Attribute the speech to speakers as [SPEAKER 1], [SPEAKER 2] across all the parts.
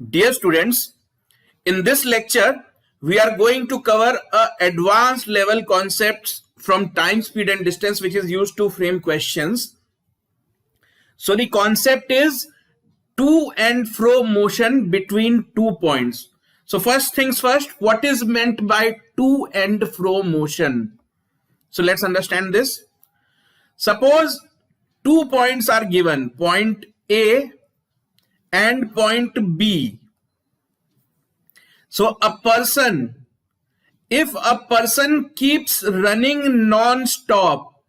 [SPEAKER 1] Dear students, in this lecture, we are going to cover advanced level concepts from time, speed and distance which is used to frame questions. So the concept is to and fro motion between 2 points. So first things first, what is meant by to and fro motion? So let's understand this. Suppose 2 points are given, point A and point B. So if a person keeps running non-stop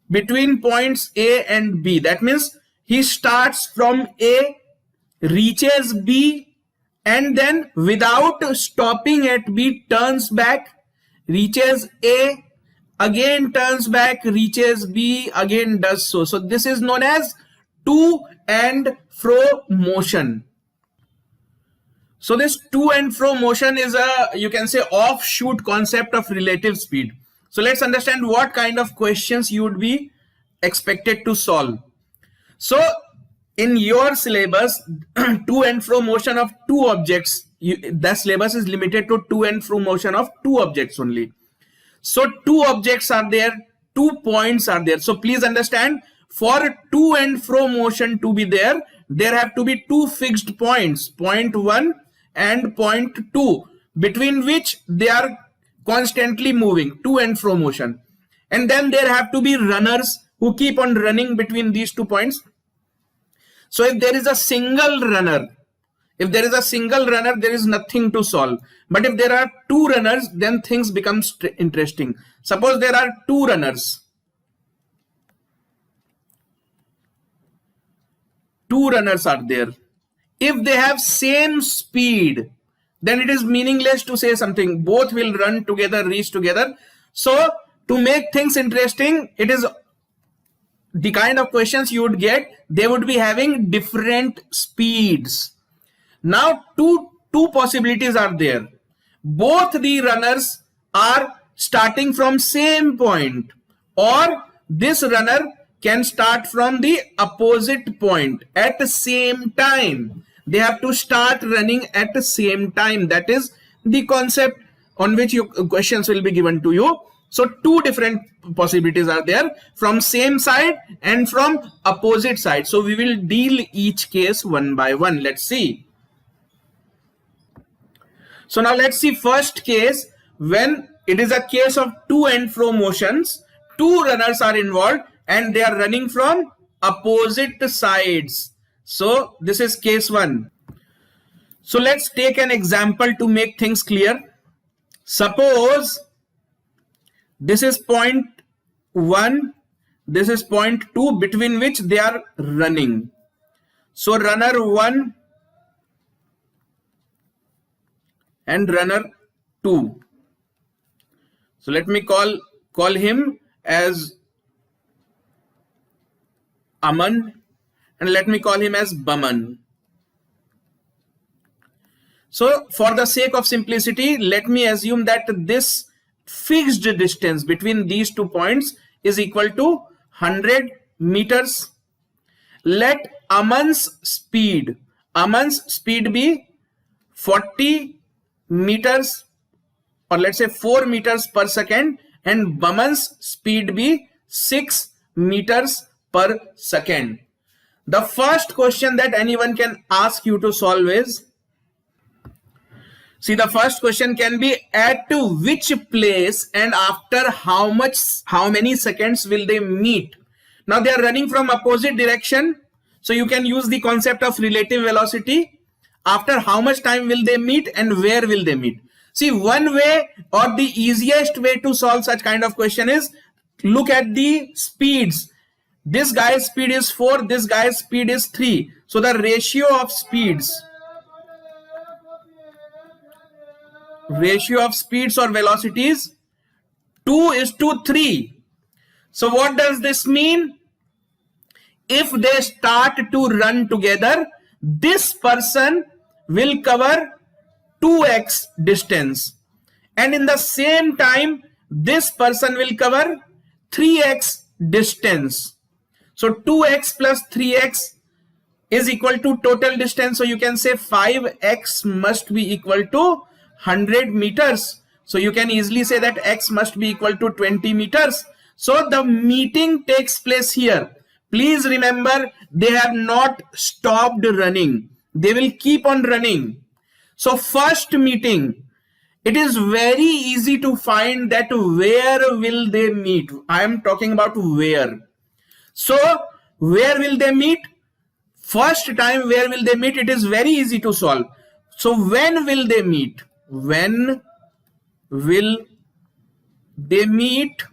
[SPEAKER 1] between points A and B, that means he starts from A, reaches B, and then without stopping at B turns back, reaches A, again turns back, reaches B, again does so. So this is known as to and fro motion. So this to and fro motion is you can say offshoot concept of relative speed. So let's understand what kind of questions you would be expected to solve. So in your syllabus, to and fro motion of two objects, the syllabus is limited to to and fro motion of two objects only. So two objects are there, 2 points are there. So please understand, for to and fro motion to be there have to be two fixed points, point 1 and point 2, between which they are constantly moving, to and fro motion. And then there have to be runners who keep on running between these 2 points. So if there is a single runner, there is nothing to solve. But if there are 2 runners, then things become interesting. Suppose there are 2 runners. 2 runners are there. If they have same speed, then it is meaningless to say something. Both will run together, reach together. So to make things interesting, it is the kind of questions you would get. They would be having different speeds. Now two possibilities are there. Both the runners are starting from same point, or this runner can start from the opposite point at the same time. They have to start running at the same time. That is the concept on which your questions will be given to you. So two different possibilities are there, from same side and from opposite side. So we will deal each case one by one. Let's see. So now let's see first case. When it is a case of to and fro motions, 2 runners are involved and they are running from opposite sides. So this is case 1. So let's take an example to make things clear. Suppose this is point 1, this is point 2, between which they are running. So runner 1 and runner 2. So let me call him as Aman and let me call him as Baman. So for the sake of simplicity, let me assume that this fixed distance between these 2 points is equal to 100 meters. Let Aman's speed be 40 meters, or let's say 4 meters per second, and Baman's speed be 6 meters per second. The first question that anyone can ask you to solve is, see, the first question can be at which place and after how many seconds will they meet. Now they are running from opposite direction, so you can use the concept of relative velocity. After how much time will they meet and where will they meet? See, one way or the easiest way to solve such kind of question is look at the speeds. This guy's speed is 4, this guy's speed is 3. So the ratio of speeds or velocities 2:3. So what does this mean? If they start to run together, this person will cover 2x distance, and in the same time this person will cover 3x distance. So 2x plus 3x is equal to total distance. So you can say 5x must be equal to 100 meters. So you can easily say that x must be equal to 20 meters. So the meeting takes place here. Please remember, they have not stopped running. They will keep on running. So first meeting, it is very easy to find that where will they meet. I am talking about where. So where will they meet? First time, where will they meet? It is very easy to solve. So when will they meet? When will they meet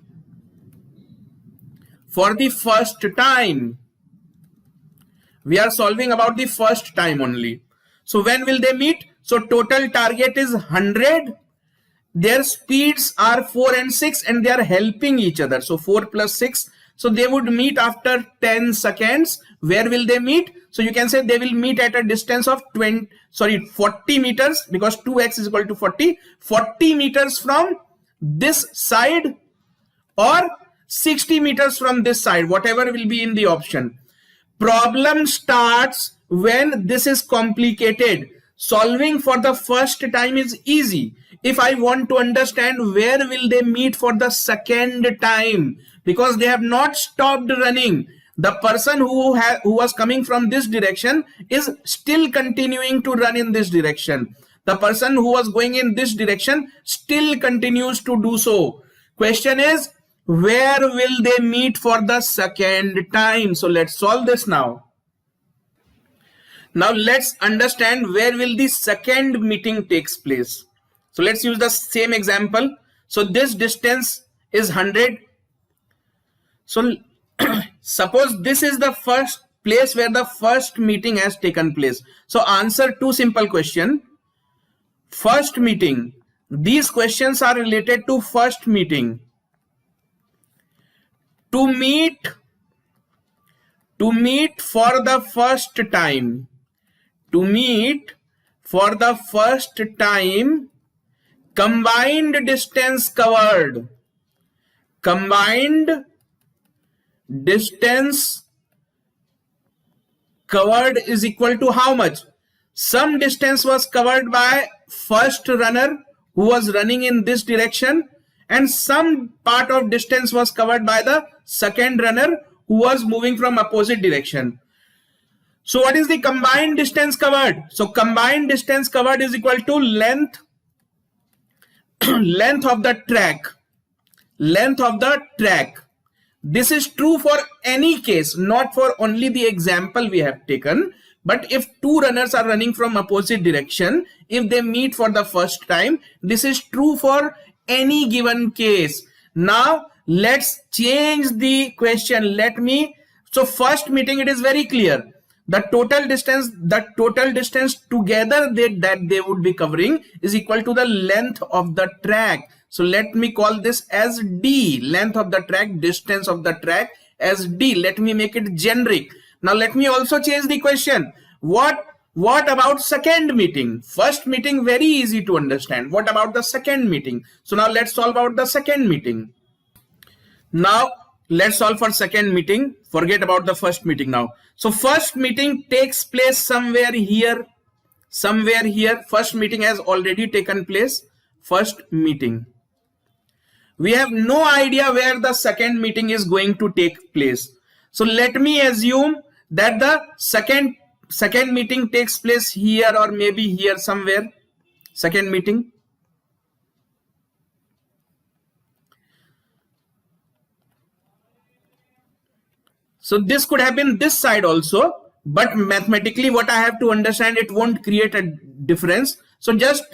[SPEAKER 1] for the first time? We are solving about the first time only. So when will they meet? So total target is 100. Their speeds are 4 and 6 and they are helping each other. So 4 plus 6. So they would meet after 10 seconds. Where will they meet? So you can say they will meet at a distance of 40 meters, because 2x is equal to 40. 40 meters from this side or 60 meters from this side, whatever will be in the option. Problem starts when this is complicated. Solving for the first time is easy. If I want to understand where will they meet for the second time, because they have not stopped running, the person who was coming from this direction is still continuing to run in this direction. The person who was going in this direction still continues to do so. Question is, where will they meet for the second time? So let's solve this now. Now let's understand where will the second meeting takes place. So let's use the same example. So this distance is 100. So suppose this is the first place where the first meeting has taken place. So answer two simple questions. First meeting. These questions are related to first meeting. To meet for the first time. To meet for the first time, combined distance covered. Combined distance covered is equal to how much? Some distance was covered by first runner who was running in this direction, and some part of distance was covered by the second runner who was moving from opposite direction. So what is the combined distance covered? So combined distance covered is equal to length of the track. Length of the track. This is true for any case, not for only the example we have taken. But if two runners are running from opposite direction, if they meet for the first time, this is true for any given case. Now let's change the question. So first meeting, it is very clear. The total distance together that they would be covering is equal to the length of the track. So let me call this as D, length of the track, distance of the track as D. Let me make it generic. Now let me also change the question. What about second meeting? First meeting, very easy to understand. What about the second meeting? So now let's solve out the second meeting. Now let's solve for second meeting. Forget about the first meeting now. So first meeting takes place somewhere here. Somewhere here. First meeting has already taken place. First meeting. We have no idea where the second meeting is going to take place. So let me assume that the second meeting takes place here, or maybe here somewhere. Second meeting. So this could have been this side also, but mathematically what I have to understand, it won't create a difference. So just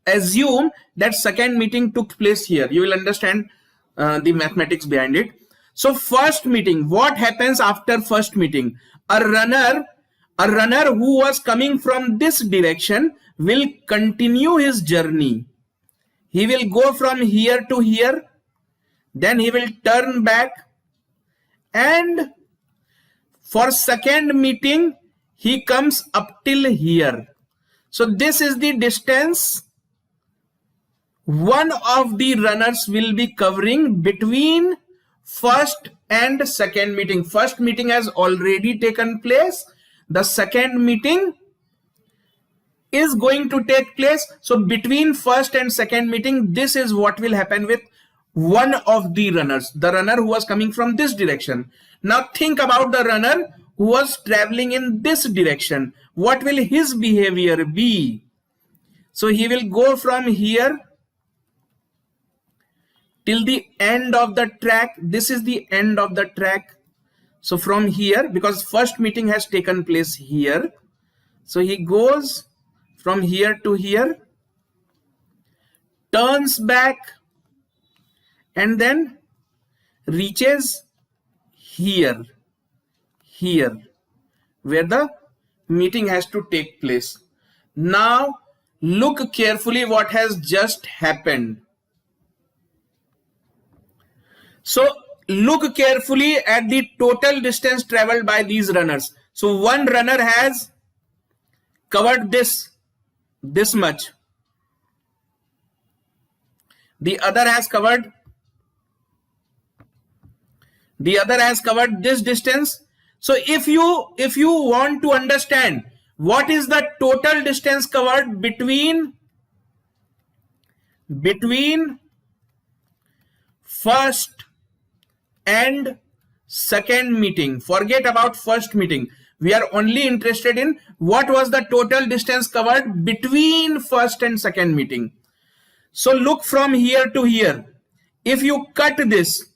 [SPEAKER 1] assume that second meeting took place here. You will understand the mathematics behind it. So first meeting, what happens after first meeting? A runner who was coming from this direction will continue his journey. He will go from here to here, then he will turn back, and for second meeting he comes up till here. So this is the distance one of the runners will be covering between first and second meeting. First meeting has already taken place. the second meeting is going to take place. So between first and second meeting, this is what will happen with one of the runners, the runner who was coming from this direction. Now think about the runner who was traveling in this direction. What will his behavior be? So he will go from here till the end of the track. This is the end of the track. So from here, because first meeting has taken place here, so he goes from here to here, turns back, and then reaches here, where the meeting has to take place. Now look carefully what has just happened. So look carefully at the total distance traveled by these runners. So one runner has covered this much. The other has covered this distance. So if you want to understand what is the total distance covered between first and second meeting, forget about first meeting. We are only interested in what was the total distance covered between first and second meeting. So look from here to here. If you cut this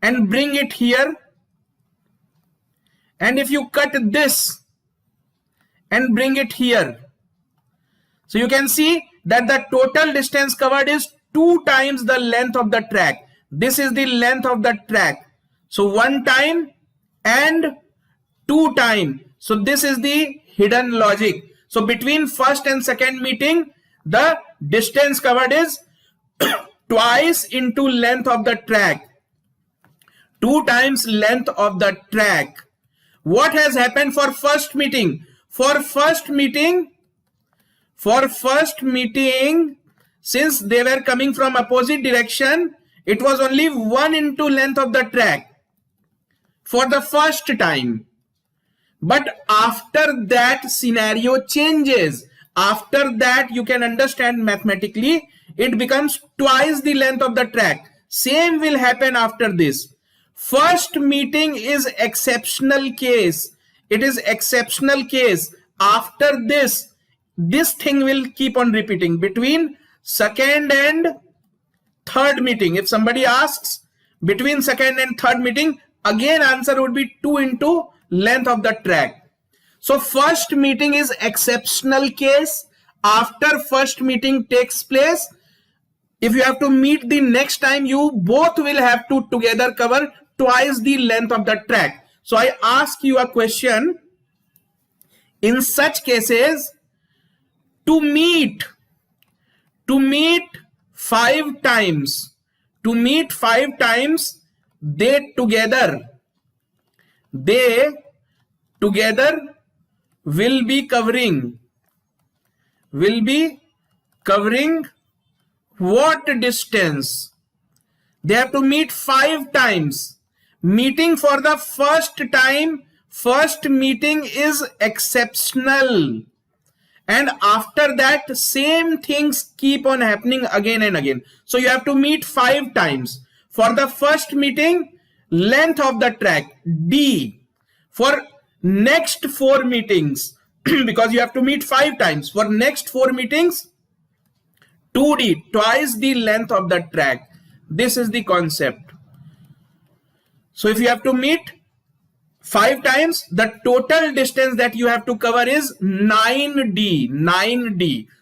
[SPEAKER 1] and bring it here, and if you cut this and bring it here, so you can see that the total distance covered is 2 times the length of the track. This is the length of the track. So 1 time and 2 time. So this is the hidden logic. So between first and second meeting, the distance covered is twice into length of the track. 2 times length of the track. What has happened for first meeting? For first meeting, since they were coming from opposite direction, it was only 1 into length of the track for the first time. But after that, scenario changes. After that, you can understand mathematically, it becomes twice the length of the track. Same will happen after this. First meeting is exceptional case. It is exceptional case. After this thing will keep on repeating between second and third meeting. If somebody asks between second and third meeting, again answer would be 2 into length of the track. So first meeting is exceptional case. After first meeting takes place, if you have to meet the next time, you both will have to together cover twice the length of the track. So I ask you a question. In such cases, to meet 5 times, they together will be covering what distance? They have to meet 5 times. Meeting for the first time, first meeting is exceptional, and after that same things keep on happening again and again. So you have to meet 5 times. For the first meeting, length of the track D. For next 4 meetings, because you have to meet 5 times, for next 4 meetings, 2D, twice the length of the track. This is the concept. So if you have to meet 5 times, the total distance that you have to cover is 9D.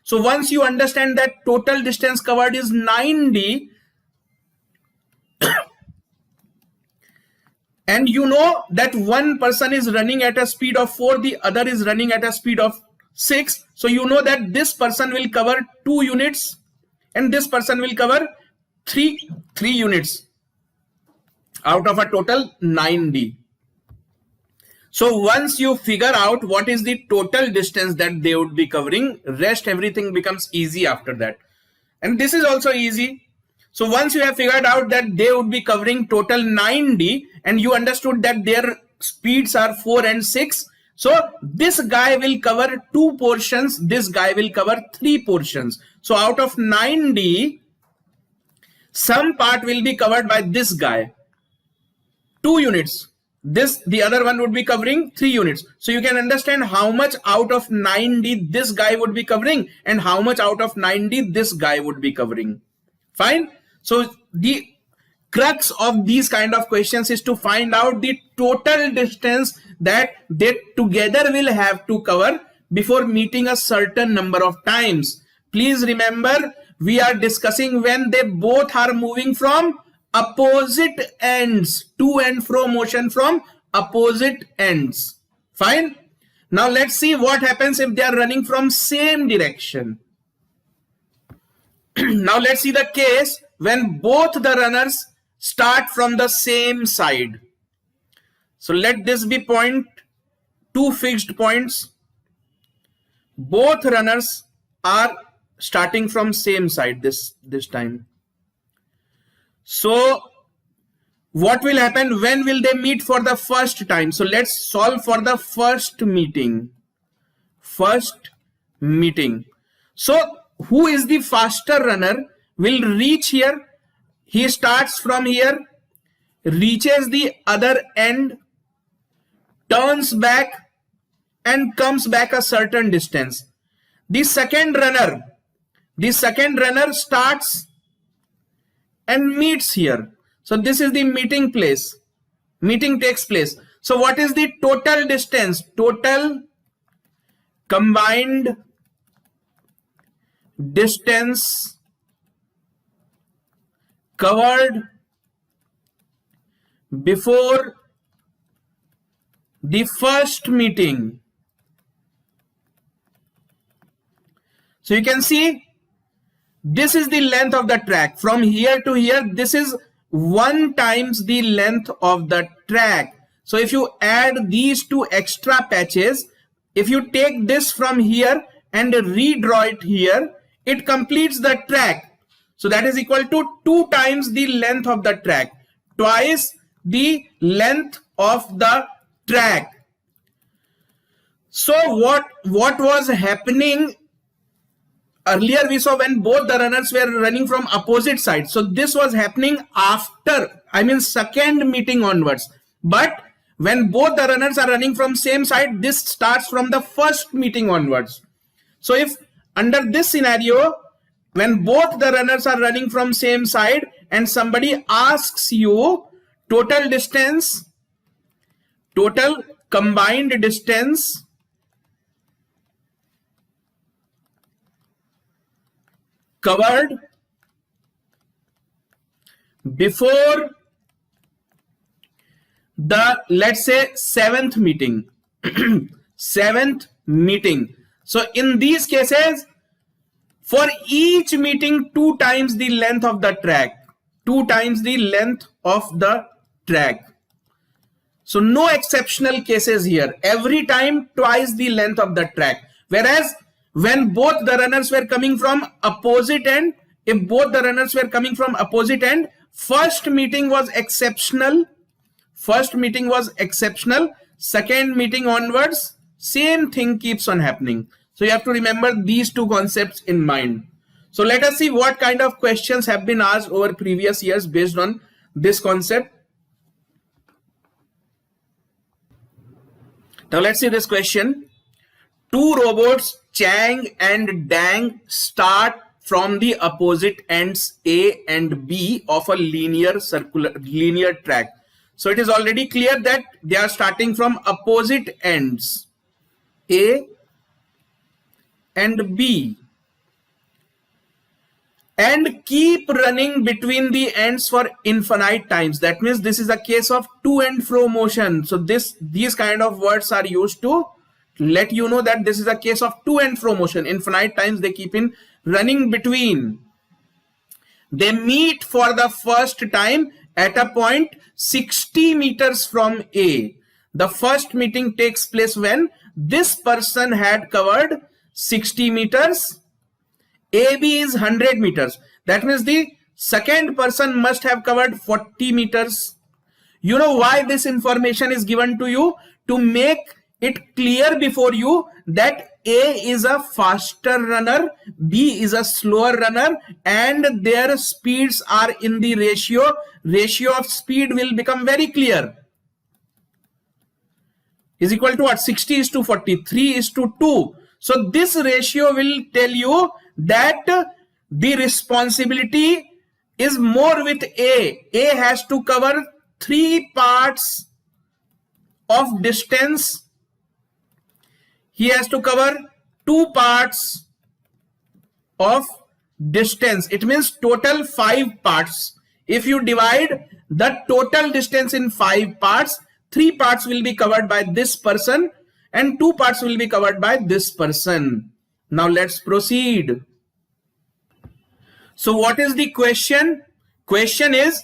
[SPEAKER 1] So once you understand that total distance covered is 9D, and you know that one person is running at a speed of 4, the other is running at a speed of 6. So you know that this person will cover 2 units and this person will cover 3 units out of a total 9D. So once you figure out what is the total distance that they would be covering, rest everything becomes easy after that. And this is also easy. So once you have figured out that they would be covering total 9D and you understood that their speeds are 4 and 6. So this guy will cover 2 portions, this guy will cover 3 portions. So out of 9D, some part will be covered by this guy, 2 units. The other one would be covering 3 units. So you can understand how much out of 9D this guy would be covering and how much out of 9D this guy would be covering. Fine. So the crux of these kind of questions is to find out the total distance that they together will have to cover before meeting a certain number of times. Please remember, we are discussing when they both are moving from opposite ends, to and fro motion from opposite ends. Fine. Now let's see what happens if they are running from same direction. Now let's see the case when both the runners start from the same side. So let this be point, 2 fixed points. Both runners are starting from same side this time. So what will happen? When will they meet for the first time? So let's solve for the first meeting. First meeting. So who is the faster runner will reach here? He starts from here, reaches the other end, turns back and comes back a certain distance. The second runner starts and meets here. So this is the meeting place. Meeting takes place. So what is the total distance? Total combined distance covered before the first meeting. So you can see this is the length of the track. From here to here, this is 1 times the length of the track. So if you add these 2 extra patches, if you take this from here and redraw it here, it completes the track. So that is equal to 2 times the length of the track, twice the length of the track. So what was happening earlier? We saw when both the runners were running from opposite sides. So this was happening after, second meeting onwards. But when both the runners are running from same side, this starts from the first meeting onwards. So if under this scenario, when both the runners are running from same side and somebody asks you total distance, total combined distance covered before the, let's say, 7th meeting. 7th meeting. So in these cases, for each meeting, 2 times the length of the track. 2 times the length of the track. So no exceptional cases here. Every time twice the length of the track. Whereas when both the runners were coming from opposite end, if both the runners were coming from opposite end, first meeting was exceptional. First meeting was exceptional. Second meeting onwards, same thing keeps on happening. So you have to remember these 2 concepts in mind. So let us see what kind of questions have been asked over previous years based on this concept. Now let's see this question. 2 robots, Chang and Dang, start from the opposite ends A and B of a linear track. So it is already clear that they are starting from opposite ends A and B and keep running between the ends for infinite times. That means this is a case of to and fro motion. So these kind of words are used to let you know that this is a case of to and fro motion. Infinite times they keep in running between. They meet for the first time at a point 60 meters from A. The first meeting takes place when this person had covered 60 meters. AB is 100 meters. That means the second person must have covered 40 meters. You know why this information is given to you? To make it clear before you that A is a faster runner, B is a slower runner, and their speeds are in the ratio. Ratio of speed will become very clear. Is equal to what? 60 is to 40, 3 is to 2. So this ratio will tell you that the responsibility is more with A. A has to cover 3 parts of distance. He has to cover 2 parts of distance. It means total 5 parts. If you divide the total distance in 5 parts, 3 parts will be covered by this person and 2 parts will be covered by this person. Now let's proceed. So what is the question? Question is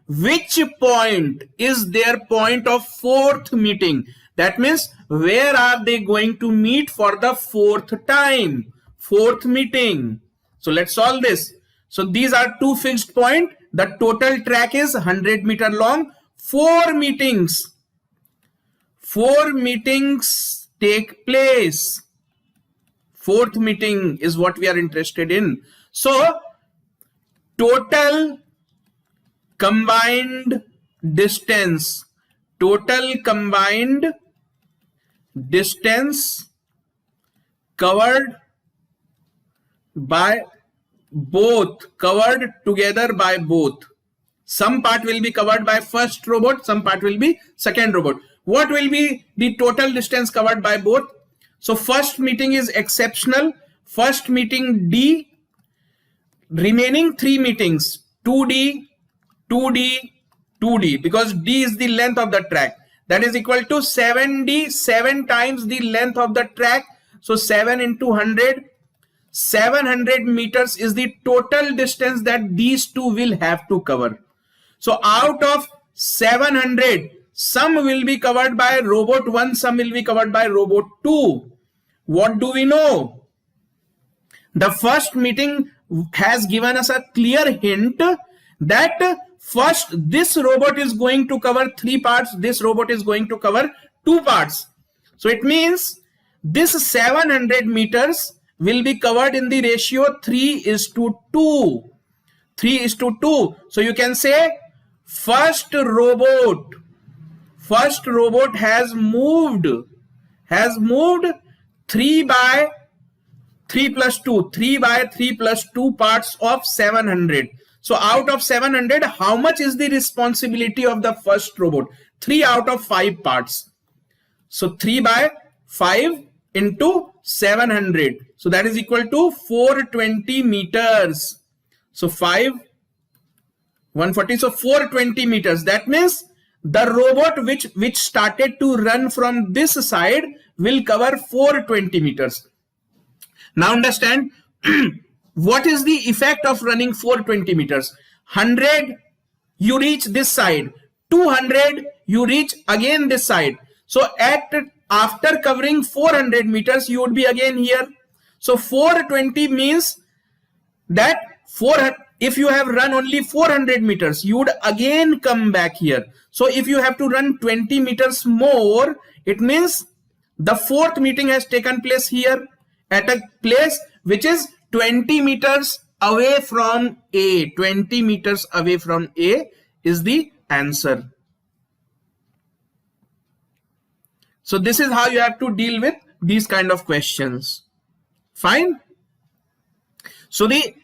[SPEAKER 1] which point is their point of 4th meeting? That means where are they going to meet for the 4th time? 4th meeting. So let's solve this. So these are 2 fixed points. The total track is 100 meter long. 4 meetings. 4 meetings take place. 4th meeting is what we are interested in. So total combined distance. Total combined distance covered by both, covered together by both. Some part will be covered by first robot, some part will be second robot. What will be the total distance covered by both? So first meeting is exceptional. First meeting D, remaining 3 meetings 2D, 2D, 2D, because D is the length of the track. That is equal to 7D, 7 times the length of the track. So 7 into 100, 700 meters is the total distance that these two will have to cover. So out of 700, some will be covered by robot 1, some will be covered by robot 2. What do we know? The first meeting has given us a clear hint that first this robot is going to cover 3 parts, this robot is going to cover 2 parts. So it means this 700 meters will be covered in the ratio 3:2. 3:2. So you can say first robot has moved 3 by 3 plus 2, 3 by 3 plus 2 parts of 700. So out of 700, how much is the responsibility of the first robot? 3 out of 5 parts. So 3 by 5 into 700. So that is equal to 420 meters. So 5, 140. So 420 meters. That means the robot which started to run from this side will cover 420 meters. Now understand what is the effect of running 420 meters. 100 you reach this side, 200 you reach again this side. So after covering 400 meters you would be again here. So 420 means that if you have run only 400 meters you would again come back here. So if you have to run 20 meters more, it means the 4th meeting has taken place here at a place which is 20 meters away from A. 20 meters away from A is the answer. So this is how you have to deal with these kind of questions. Fine. So the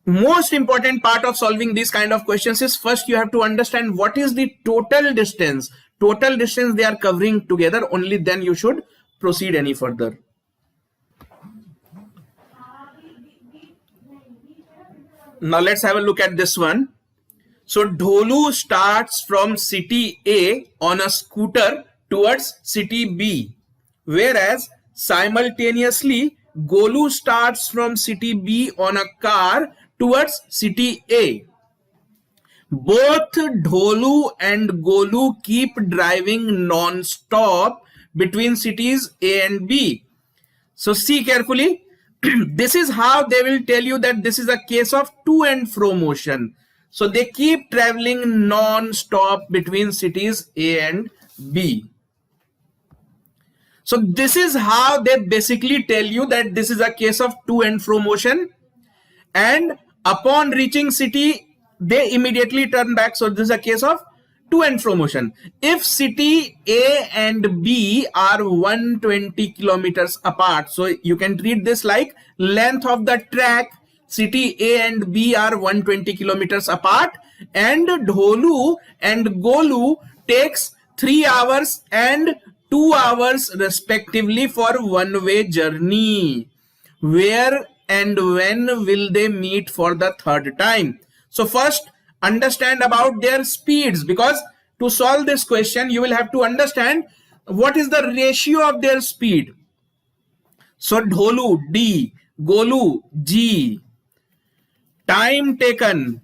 [SPEAKER 1] most important part of solving these kind of questions is first you have to understand what is the total distance. Total distance they are covering together, only then you should proceed any further. Now let's have a look at this one. So Dholu starts from city A on a scooter towards city B, whereas simultaneously Golu starts from city B on a car towards city A. Both Dholu and Golu keep driving non-stop between cities A and B. So see carefully. This is how they will tell you that this is a case of to and fro motion. So they keep traveling non-stop between cities A and B. So this is how they basically tell you that this is a case of to and fro motion, and upon reaching city they immediately turn back. So this is a case of to and fro motion. If city A and B are 120 kilometers apart, so you can treat this like length of the track. City A and B are 120 kilometers apart, and Dholu and Golu takes 3 hours and 2 hours respectively for one-way journey. Where and when will they meet for the third time? So first understand about their speeds, because to solve this question you will have to understand what is the ratio of their speed. So Dholu D, Golu G. Time taken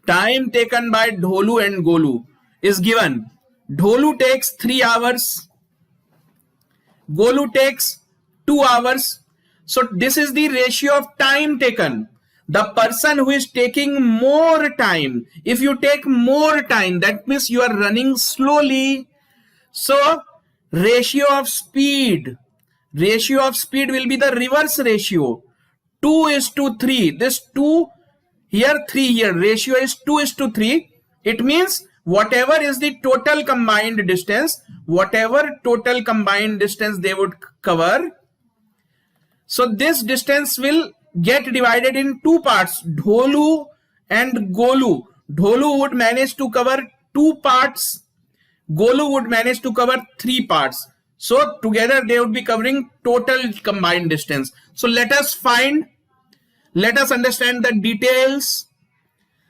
[SPEAKER 1] by Dholu and Golu is given. Dholu takes 3 hours, Golu takes 2 hours. So this is the ratio of time taken. The person who is taking more time, if you take more time, that means you are running slowly. So ratio of speed will be the reverse ratio. 2:3. This 2 here, 3 here. Ratio is 2:3. It means whatever is the total combined distance, they would cover. So this distance will get divided in 2 parts. Dholu and Golu. Dholu would manage to cover 2 parts. Golu would manage to cover 3 parts. So together they would be covering total combined distance. So let us understand the details.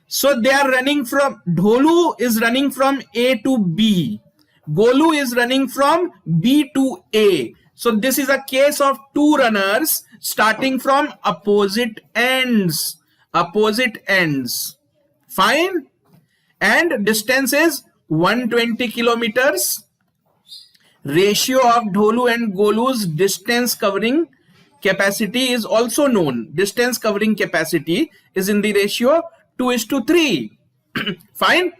[SPEAKER 1] So they are running from, Dholu is running from A to B. Golu is running from B to A. So this is a case of 2 runners starting from opposite ends. Fine. And distance is 120 kilometers. Ratio of Dholu and Golu's distance covering capacity is also known. Distance covering capacity is in the ratio 2:3. Fine.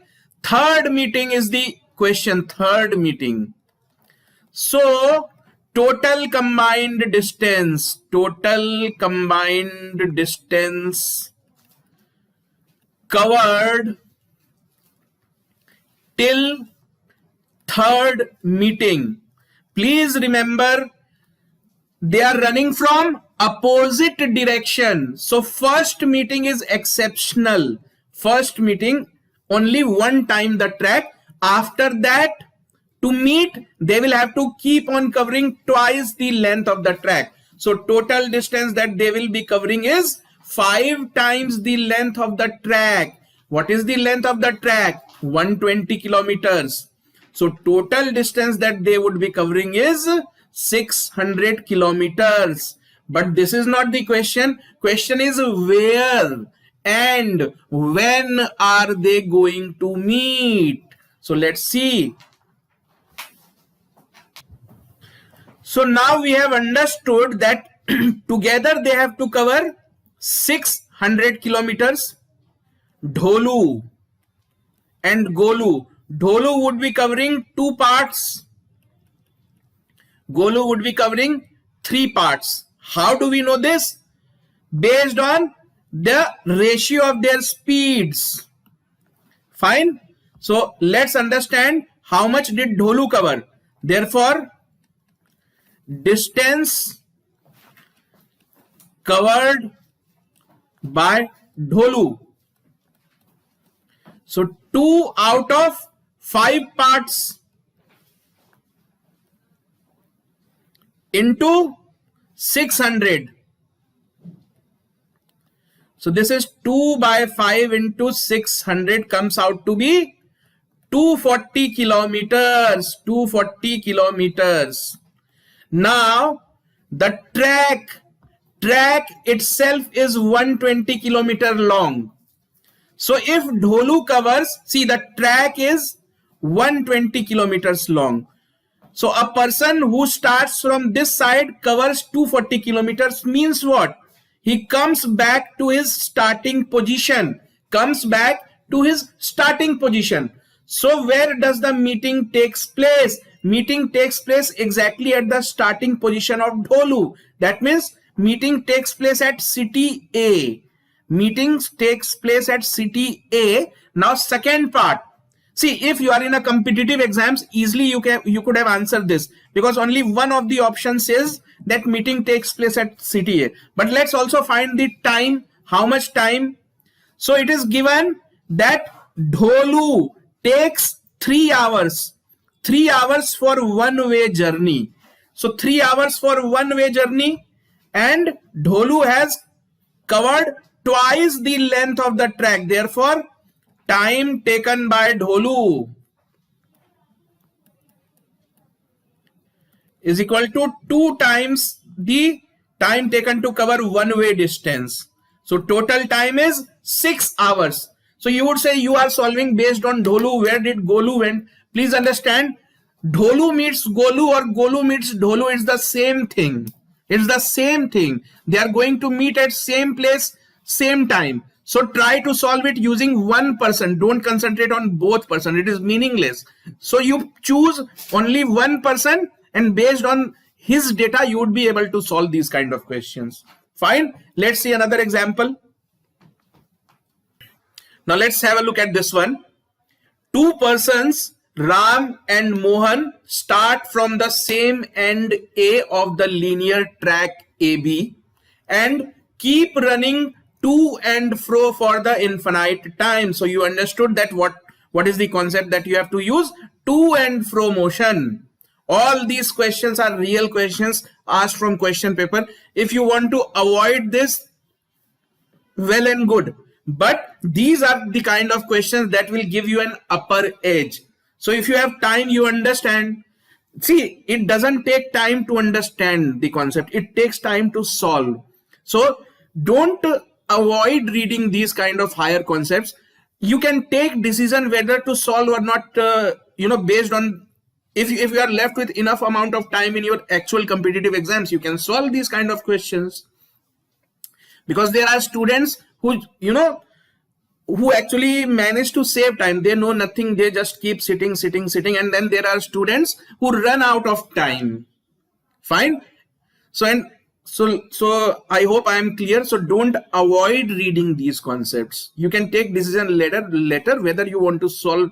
[SPEAKER 1] Third meeting is the question. Third meeting. So total combined distance covered till third meeting. Please remember, they are running from opposite direction. So first meeting is exceptional. First meeting, only one time the track. After that, to meet, they will have to keep on covering twice the length of the track. So total distance that they will be covering is 5 times the length of the track. What is the length of the track? 120 kilometers. So total distance that they would be covering is 600 kilometers. But this is not the question. Question is where and when are they going to meet? So let's see. So now we have understood that together they have to cover 600 kilometers. Dholu and Golu. Dholu would be covering 2 parts. Golu would be covering 3 parts. How do we know this? Based on the ratio of their speeds. Fine. So let's understand how much did Dholu cover. Therefore, distance covered by Dholu. So 2 out of 5 parts into 600. So this is 2 by 5 into 600 comes out to be 240 kilometers. 240 kilometers. Now the track itself is 120 kilometer long. So if Dholu covers, see the track is 120 kilometers long. So a person who starts from this side covers 240 kilometers means what? he comes back to his starting position. So where does the meeting takes place? Meeting takes place exactly at the starting position of Dholu. That means meeting takes place at city A. Meetings takes place at city A. Now second part. See, if you are in a competitive exams, easily you could have answered this, because only one of the options says that meeting takes place at city A. But let's also find the time. How much time? So it is given that Dholu takes 3 hours. 3 hours for one-way journey. So 3 hours for one-way journey, and Dholu has covered twice the length of the track. Therefore, time taken by Dholu is equal to 2 times the time taken to cover one-way distance. So total time is 6 hours. So you would say you are solving based on Dholu. Where did Golu went? Please understand, Dholu meets Golu or Golu meets Dholu is the same thing. It's the same thing. They are going to meet at same place, same time. So try to solve it using one person. Don't concentrate on both person. It is meaningless. So you choose only one person, and based on his data, you would be able to solve these kind of questions. Fine. Let's see another example. Now let's have a look at this one. Two persons, Ram and Mohan, start from the same end A of the linear track AB and keep running to and fro for the infinite time. So you understood that what is the concept that you have to use? To and fro motion. All these questions are real questions asked from question paper. If you want to avoid this, well and good. But these are the kind of questions that will give you an upper edge. So if you have time, you understand. See, it doesn't take time to understand the concept. It takes time to solve. So don't avoid reading these kind of higher concepts. You can take decision whether to solve or not, based on if you are left with enough amount of time in your actual competitive exams, you can solve these kind of questions. Because there are students who actually manage to save time. They know nothing. They just keep sitting. And then there are students who run out of time. Fine. So I hope I am clear. So don't avoid reading these concepts. You can take decision later whether you want to solve,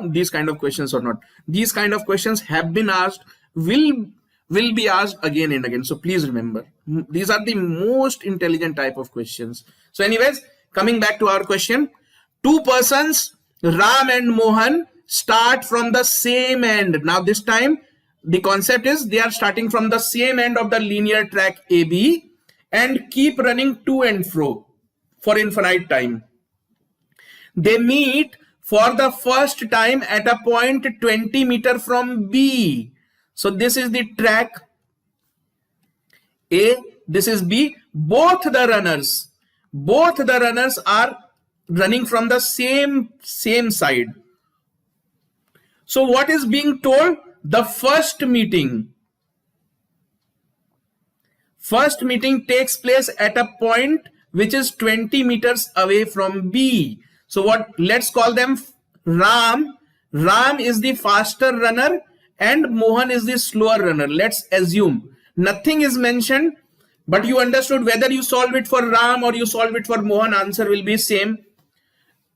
[SPEAKER 1] these kind of questions or not. These kind of questions have been asked, will be asked again and again. So please remember, these are the most intelligent type of questions. So anyways, coming back to our question, two persons, Ram and Mohan, start from the same end. Now this time the concept is they are starting from the same end of the linear track AB and keep running to and fro for infinite time. They meet for the first time at a point 20 meters from B. So this is the track A, this is B. Both the runners are running from the same side. So what is being told? The first meeting takes place at a point which is 20 meters away from B. So let's call them Ram. Ram is the faster runner and Mohan is the slower runner. Let's assume nothing is mentioned, but you understood whether you solve it for Ram or you solve it for Mohan, answer will be same.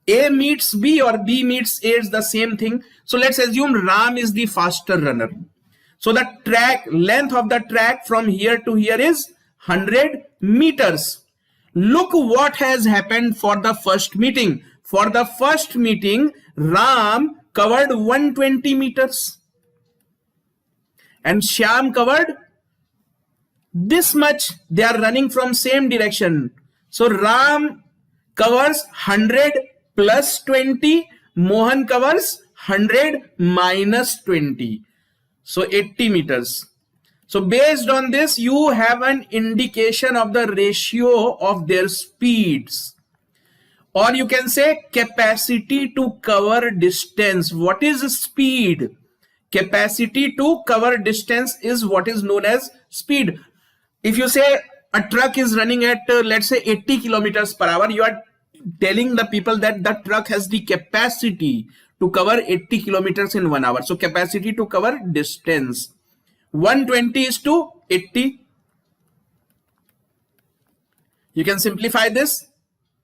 [SPEAKER 1] A meets B or B meets A is the same thing. So let's assume Ram is the faster runner. So the length of the track from here to here is 100 meters. Look what has happened for the first meeting. For the first meeting, Ram covered 120 meters and Shyam covered this much. They are running from same direction. So Ram covers 100 plus 20, Mohan covers 100 minus 20. So 80 meters. So based on this, you have an indication of the ratio of their speeds. Or you can say capacity to cover distance. What is speed? Capacity to cover distance is what is known as speed. If you say a truck is running at let's say 80 kilometers per hour, you are telling the people that the truck has the capacity to cover 80 kilometers in 1 hour. So capacity to cover distance, 120 is to 80. You can simplify this,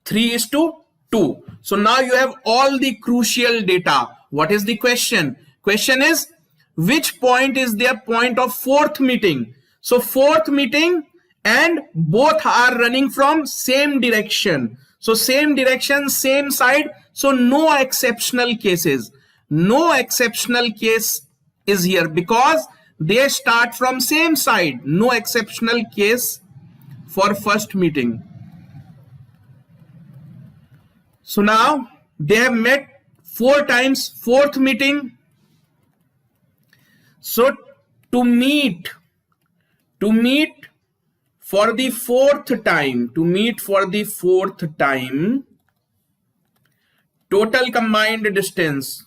[SPEAKER 1] 3 is to 2. So now you have all the crucial data. What is the question? Question is, which point is their point of fourth meeting? So fourth meeting, and both are running from same direction. So same direction, same side. So no exceptional cases. No exceptional case is here because they start from same side. No exceptional case for first meeting. So now they have met 4 times, fourth meeting. So to meet for the fourth time, total combined distance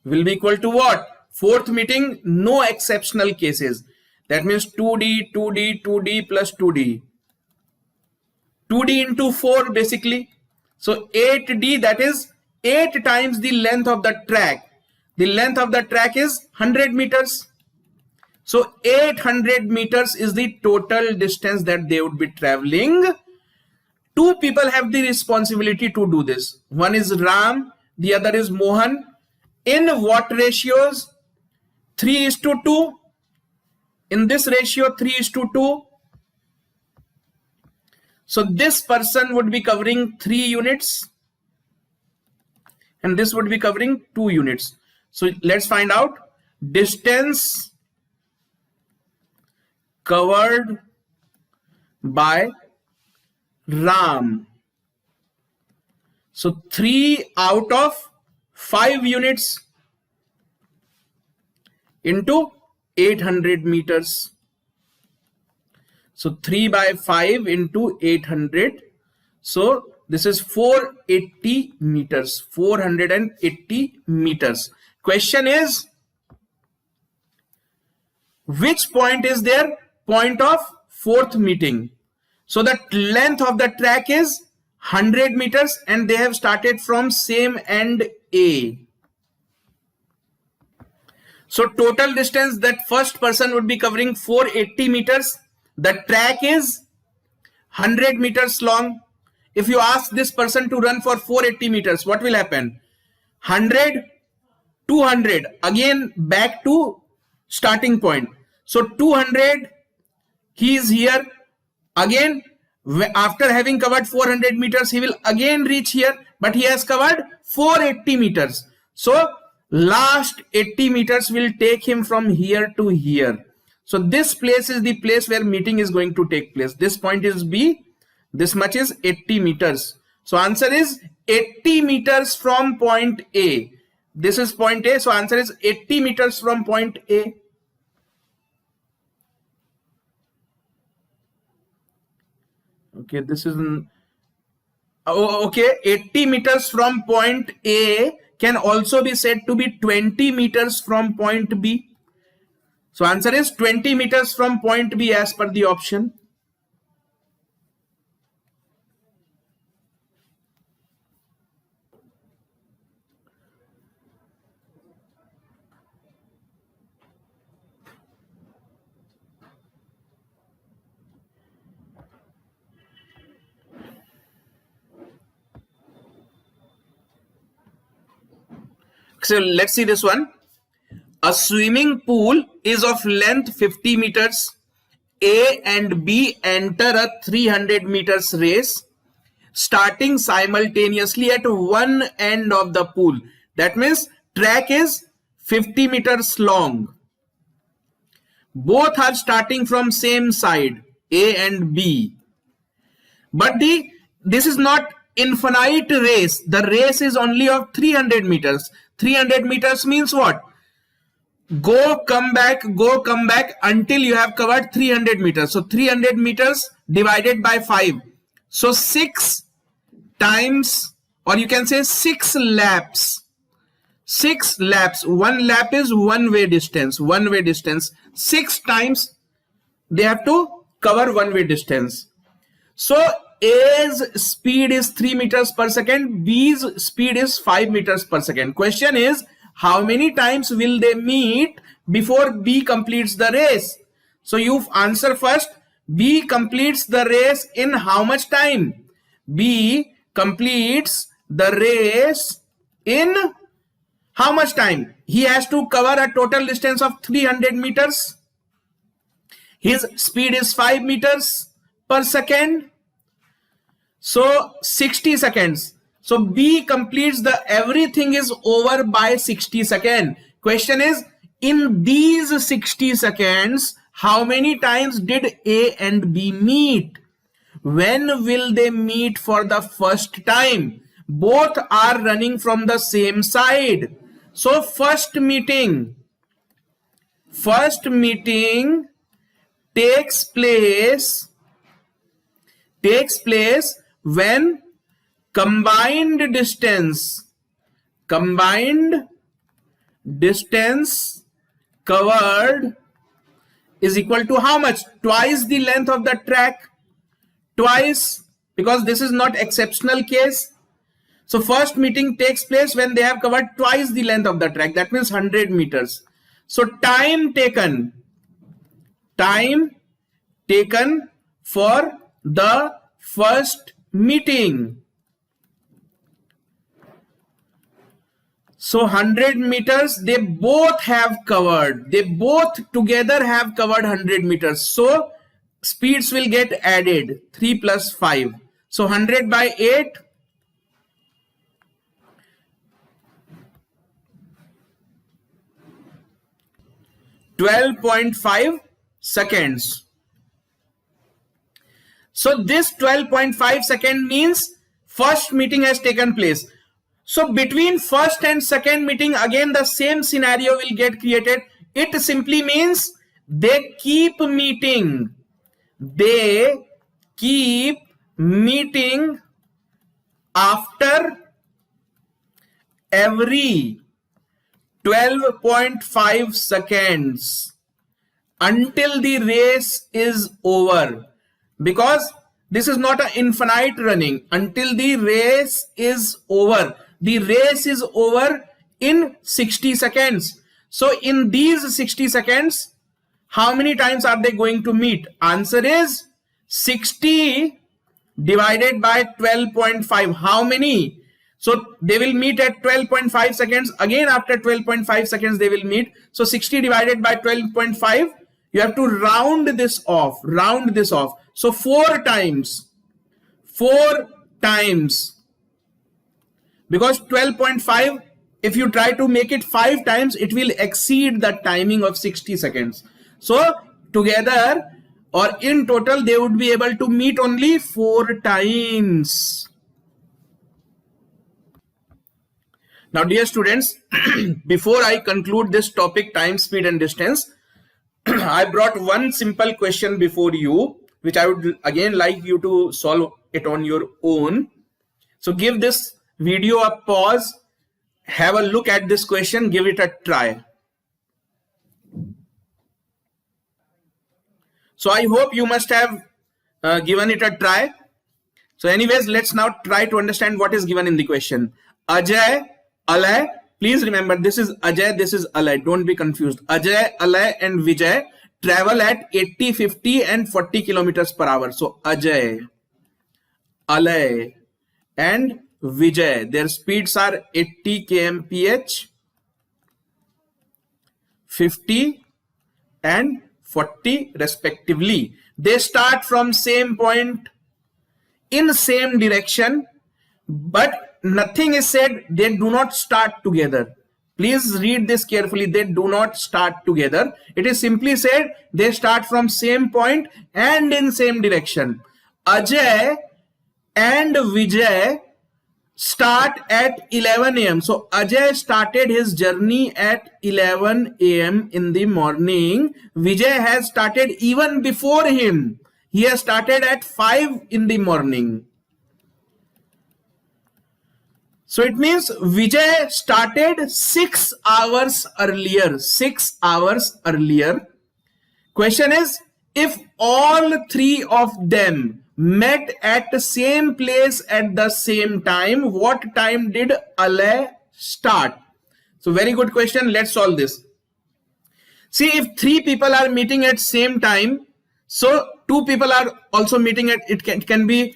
[SPEAKER 1] will be equal to what? Fourth meeting, no exceptional cases. That means 2D, 2D, 2D plus 2D. 2D into 4 basically. So 8D, that is 8 times the length of the track. The length of the track is 100 meters. So 800 meters is the total distance that they would be traveling. 2 people have the responsibility to do this. One is Ram, the other is Mohan. In what ratios? 3 is to 2. In this ratio, 3 is to 2. So this person would be covering 3 units and this would be covering 2 units. So let's find out distance covered by Ram. So 3 out of 5 units into 800 meters. So 3 by 5 into 800. So this is 480 meters. 480 meters. Question is, which point is their point of fourth meeting? So the length of the track is 100 meters and they have started from same end A. So total distance that first person would be covering 480 meters. The track is 100 meters long. If you ask this person to run for 480 meters, what will happen? 100, 200, again back to starting point. So 200, he is here. Again, after having covered 400 meters, he will again reach here, but he has covered 480 meters. So last 80 meters will take him from here to here. So this place is the place where meeting is going to take place. This point is B. This much is 80 meters. So answer is 80 meters from point A. This is point A. So answer is 80 meters from point A. Okay, this is okay. 80 meters from point A can also be said to be 20 meters from point B. So answer is 20 meters from point B as per the option. So let's see this one. A swimming pool is of length 50 meters. A and B enter a 300 meters race starting simultaneously at one end of the pool. That means track is 50 meters long. Both are starting from same side, A and B. But this is not infinite race. The race is only of 300 meters. 300 meters means what? Go, come back until you have covered 300 meters. So 300 meters divided by 5. So 6 times, or you can say 6 laps. 6 laps. 1 lap is one way distance. 6 times they have to cover one way distance. So A's speed is 3 meters per second. B's speed is 5 meters per second. Question is, how many times will they meet before B completes the race? So you answer first. B completes the race in how much time? B completes the race in how much time? He has to cover a total distance of 300 meters. His speed is 5 meters per second. So 60 seconds. So B completes the everything is over by 60 seconds. Question is, in these 60 seconds, how many times did A and B meet? When will they meet for the first time? Both are running from the same side. So first meeting takes place when combined distance covered is equal to how much? Twice the length of the track. Twice, because this is not exceptional case. So first meeting takes place when they have covered twice the length of the track. That means 100 meters. So time taken for the first meeting. So 100 meters they both have covered. They both together have covered 100 meters. So speeds will get added. 3 plus 5. So 100 by 8. 12.5 seconds. So this 12.5 second means first meeting has taken place. So between first and second meeting, again the same scenario will get created. It simply means they keep meeting. They keep meeting after every 12.5 seconds until the race is over, because this is not an infinite running. Until the race is over. The race is over in 60 seconds. So in these 60 seconds, how many times are they going to meet? Answer is 60 divided by 12.5. How many? So they will meet at 12.5 seconds. Again after 12.5 seconds they will meet. So 60 divided by 12.5, you have to round this off. So 4 times. Because 12.5, if you try to make it 5 times, it will exceed the timing of 60 seconds. So together or in total, they would be able to meet only 4 times. Now, dear students, before I conclude this topic, time, speed and distance, I brought one simple question before you, which I would again like you to solve it on your own. So give this video a pause, have a look at this question, give it a try. So I hope you must have given it a try. So anyways, let's now try to understand what is given in the question. Ajay, Alay, please remember this is Ajay, this is Alay, don't be confused. Ajay, Alay and Vijay travel at 80, 50 and 40 kilometers per hour. So Ajay, Alay and Vijay, their speeds are 80 kmph, 50 and 40 respectively. They start from same point in same direction, but nothing is said they do not start together. Please read this carefully. They do not start together. It is simply said they start from same point and in same direction. Ajay and Vijay start at 11 a.m. So Ajay started his journey at 11 a.m. in the morning. Vijay has started even before him. He has started at 5 in the morning. So it means Vijay started 6 hours earlier. 6 hours earlier. Question is, if all three of them met at the same place at the same time, what time did Alay start? So very good question. Let's solve this. See, if three people are meeting at same time, so two people are also meeting at, it can be,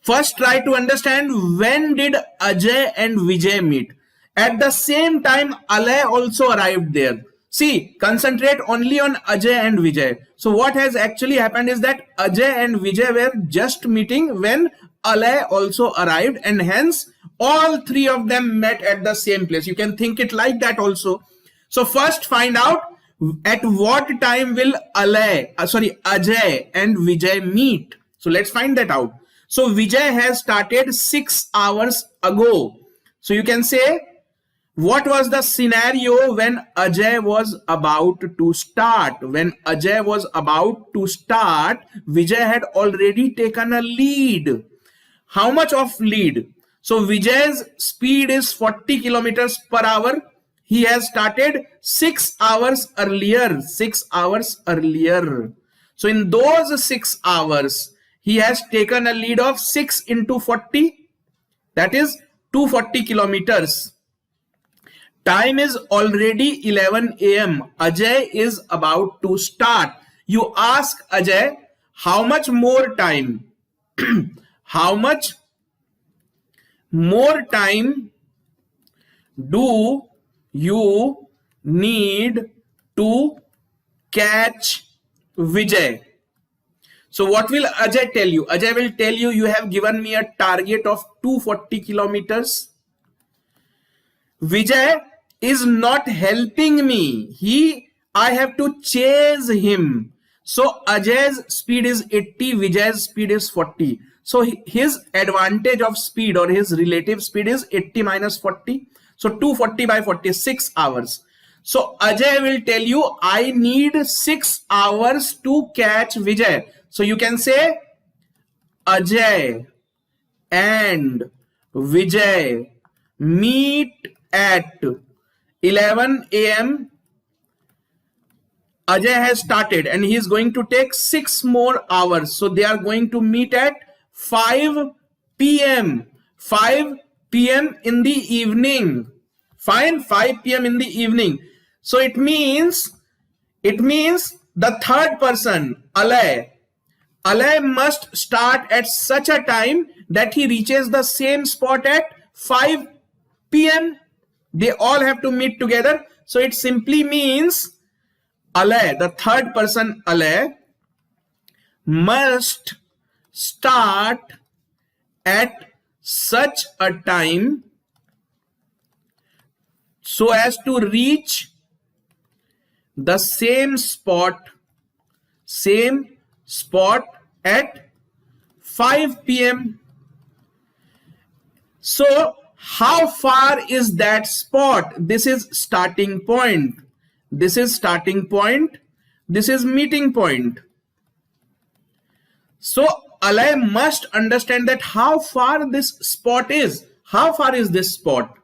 [SPEAKER 1] first try to understand when did Ajay and Vijay meet. At the same time, Alay also arrived there. See, concentrate only on Ajay and Vijay. So what has actually happened is that Ajay and Vijay were just meeting when Alay also arrived, and hence all three of them met at the same place. You can think it like that also. So first find out at what time will Ajay and Vijay meet. So let's find that out. So Vijay has started 6 hours ago. So you can say, what was the scenario when Ajay was about to start? When Ajay was about to start, Vijay had already taken a lead. How much of lead? So Vijay's speed is 40 kilometers per hour. He has started 6 hours earlier. 6 hours earlier. So in those 6 hours, he has taken a lead of 6 into 40. That is 240 kilometers. Time is already 11 a.m. Ajay is about to start. You ask Ajay, how much more time? How much more time do you need to catch Vijay? So what will Ajay tell you? Ajay will tell you, you have given me a target of 240 kilometers. Vijay is not helping me. I have to chase him. So Ajay's speed is 80, Vijay's speed is 40. So his advantage of speed or his relative speed is 80 minus 40. So 240 by 40, 6 hours. So Ajay will tell you, I need 6 hours to catch Vijay. So you can say Ajay and Vijay meet at 11 a.m. Ajay has started and he is going to take 6 more hours. So they are going to meet at 5 p.m. 5 p.m. in the evening. Fine, 5 p.m. in the evening. So it means the third person, Alay must start at such a time that he reaches the same spot at 5 p.m. They all have to meet together. So it simply means Alay, the third person Alay, must start at such a time so as to reach the same spot at 5 p.m. So how far is that spot? This is starting point. This is starting point. This is meeting point. So Alay must understand that how far this spot is. How far is this spot?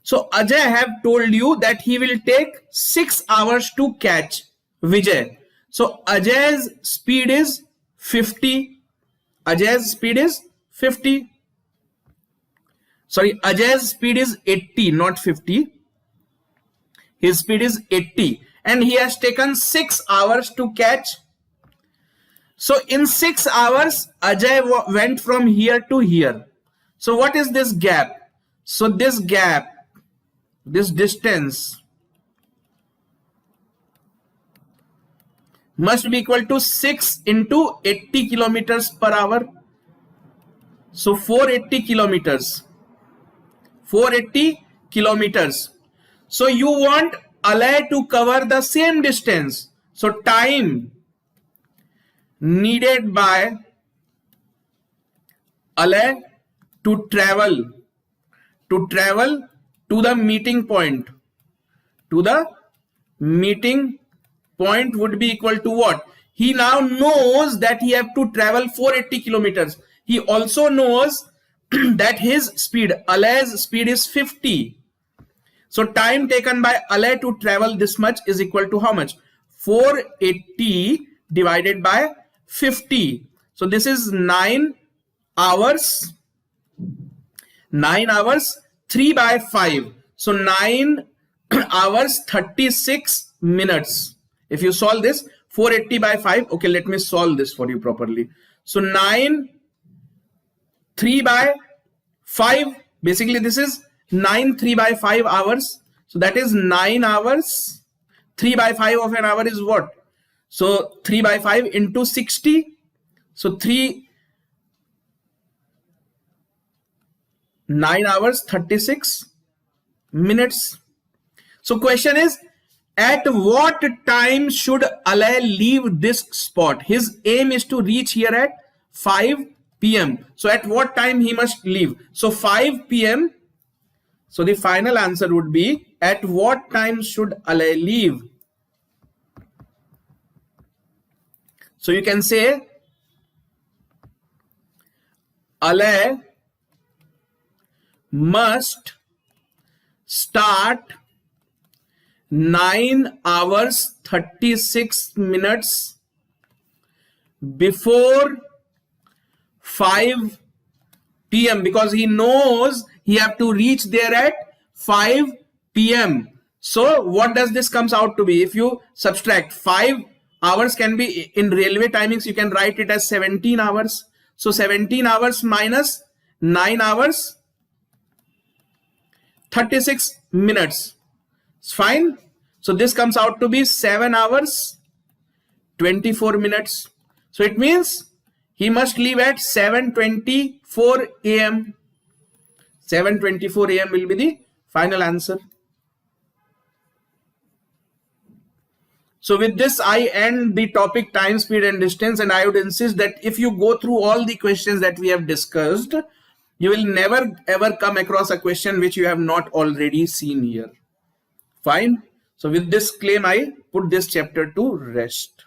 [SPEAKER 1] So Ajay have told you that he will take 6 hours to catch Vijay. So Ajay's speed is 50. Ajay's speed is 50. Sorry, Ajay's speed is 80, not 50. His speed is 80 and he has taken 6 hours to catch. So in 6 hours, Ajay went from here to here. So what is this gap? So this gap, this distance must be equal to 6 into 80 kilometers per hour. So 480 kilometers. 480 kilometers. So you want Alay to cover the same distance. So time needed by Alay to travel to the meeting point. To the meeting point would be equal to what? He now knows that he have to travel 480 kilometers. He also knows that his speed, Alay's speed is 50. So time taken by Alay to travel this much is equal to how much? 480 divided by 50. So this is 9 hours. 9 hours, 3 by 5. So 9 hours 36 minutes. If you solve this, 480 by 5. Okay, let me solve this for you properly. So 9, 3 by 5. Basically, this is 9, 3 by 5 hours. So that is 9 hours. 3 by 5 of an hour is what? So 3 by 5 into 60. So 9 hours 36 minutes. So question is, at what time should Alay leave this spot? His aim is to reach here at 5 p.m. So at what time he must leave? So 5 p.m. So the final answer would be, at what time should Alay leave? So you can say Alay must start 9 hours 36 minutes before 5 p.m. because he knows he have to reach there at 5 p.m. So what does this comes out to be? If you subtract 5 hours can be in railway timings, you can write it as 17 hours. So 17 hours minus 9 hours 36 minutes. It's fine. So this comes out to be 7 hours 24 minutes. So it means he must leave at 7:24 a.m. 7:24 a.m. will be the final answer. So with this, I end the topic time, speed and distance, and I would insist that if you go through all the questions that we have discussed, you will never ever come across a question which you have not already seen here. Fine. So with this claim, I put this chapter to rest.